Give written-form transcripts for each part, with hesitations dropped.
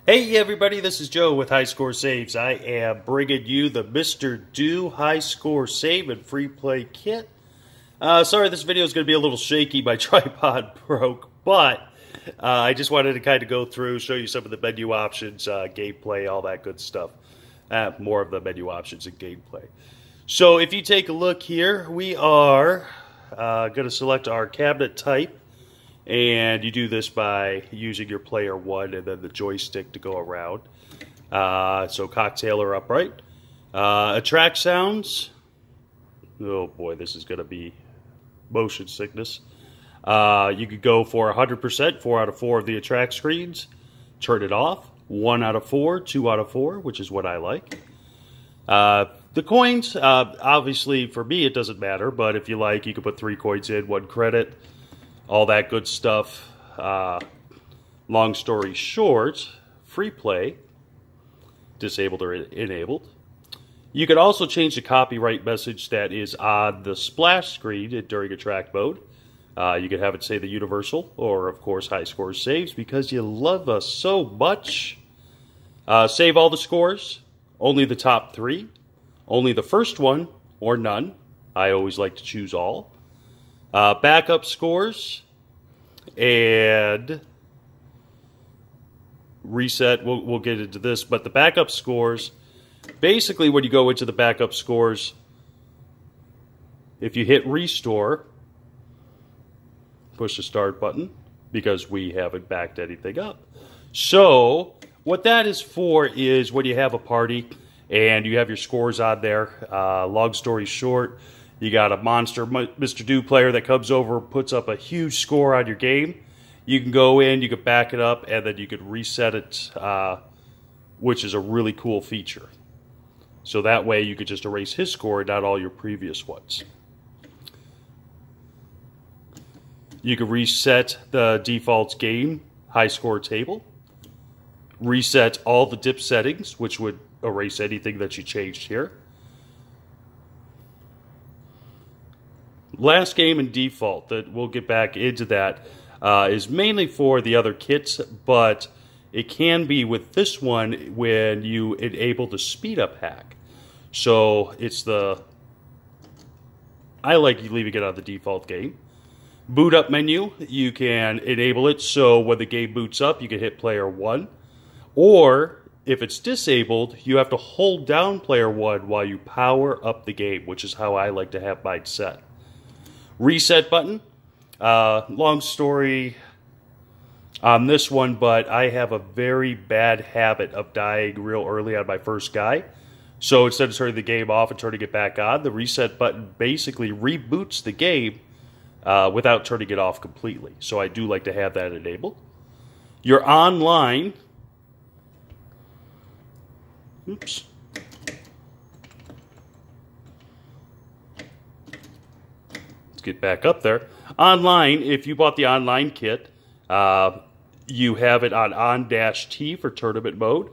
Hey everybody, this is Joe with High Score Saves. I am bringing you the Mr. Do High Score Save and Free Play Kit. Sorry this video is going to be a little shaky, my tripod broke, but I just wanted to kind of go through, show you some of the menu options, gameplay, all that good stuff. More of the menu options and gameplay. So if you take a look here, we are going to select our cabinet type. And you do this by using your player 1 and then the joystick to go around. So cocktail or upright. Attract sounds. Oh boy, this is going to be motion sickness. You could go for 100%, 4 out of 4 of the attract screens. Turn it off. 1 out of 4, 2 out of 4, which is what I like. The coins, obviously for me it doesn't matter, but if you like, you can put 3 coins in, 1 credit. All that good stuff. Long story short, free play, disabled or enabled. You can also change the copyright message that is on the splash screen during attract mode. You can have it say the universal or, of course, High Score Saves because you love us so much. Save all the scores, only the top 3, only the first one or none. I always like to choose all. Backup scores and reset. We'll get into this, but the backup scores, basically when you go into the backup scores, if you hit restore, push the start button because we haven't backed anything up. So what that is for is when you have a party and you have your scores on there, long story short, you got a monster Mr. Do player that comes over, puts up a huge score on your game. You can go in, you can back it up, and then you can reset it, which is a really cool feature. So that way you could just erase his score and not all your previous ones. You can reset the default game high score table. Reset all the dip settings, which would erase anything that you changed here. Last game in default, that we'll get back into that, is mainly for the other kits, but it can be with this one when you enable the speed up hack. So it's I like leaving it on the default game. Boot up menu, you can enable it so when the game boots up, you can hit player 1. Or if it's disabled, you have to hold down player 1 while you power up the game, which is how I like to have mine set. Reset button. Long story on this one, but I have a very bad habit of dying real early on my first guy. So instead of turning the game off and turning it back on, the reset button basically reboots the game without turning it off completely. So I do like to have that enabled. Your online. Oops. Get back up there. Online, if you bought the online kit, you have it on-T for tournament mode.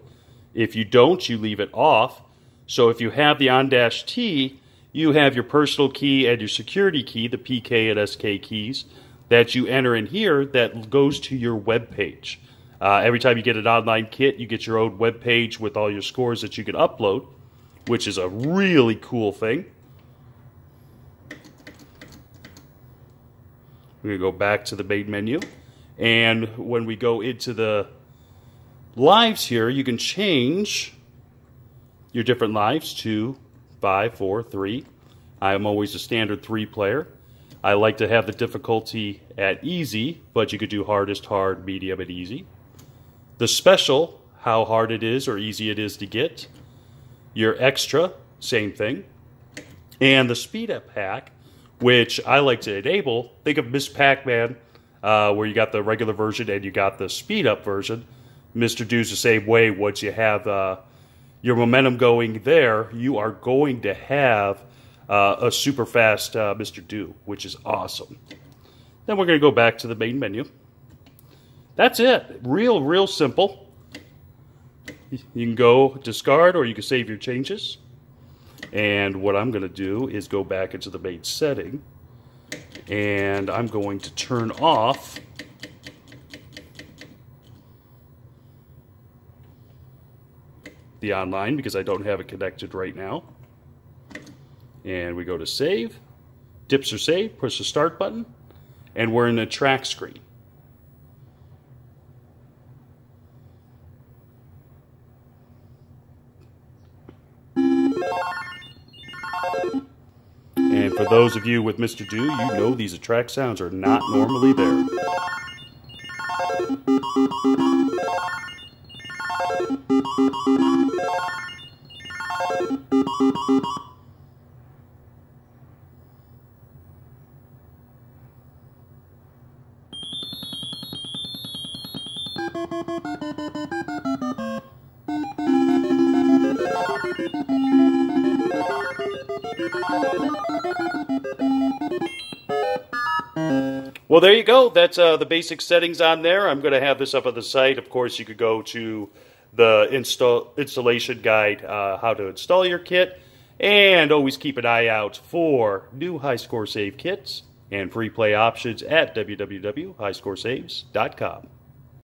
If you don't, you leave it off. So if you have the on-T, you have your personal key and your security key, the PK and SK keys, that you enter in here that goes to your web page. Every time you get an online kit, you get your own web page with all your scores that you can upload, which is a really cool thing. We're going to go back to the main menu. And when we go into the lives here, you can change your different lives to 5, 4, 3. I am always a standard 3 player. I like to have the difficulty at easy, but you could do hardest, hard, medium, and easy. The special, how hard it is or easy it is to get. Your extra, same thing. And the speed up hack, which I like to enable. Think of Miss Pac-Man, where you got the regular version and you got the speed-up version. Mr. Do's the same way. Once you have your momentum going there, you are going to have a super fast Mr. Do, which is awesome. Then we're going to go back to the main menu. That's it. Real simple. You can go discard or you can save your changes. And what I'm going to do is go back into the main setting, and I'm going to turn off the online because I don't have it connected right now. And we go to save, dips are saved, push the start button, and we're in the track screen. And for those of you with Mr. Do, you know these attract sounds are not normally there. Well, there you go. That's the basic settings on there. I'm going to have this up on the site. Of course, you could go to the installation guide, how to install your kit, and always keep an eye out for new HiScore Save kits and free play options at www.hiscoresaves.com.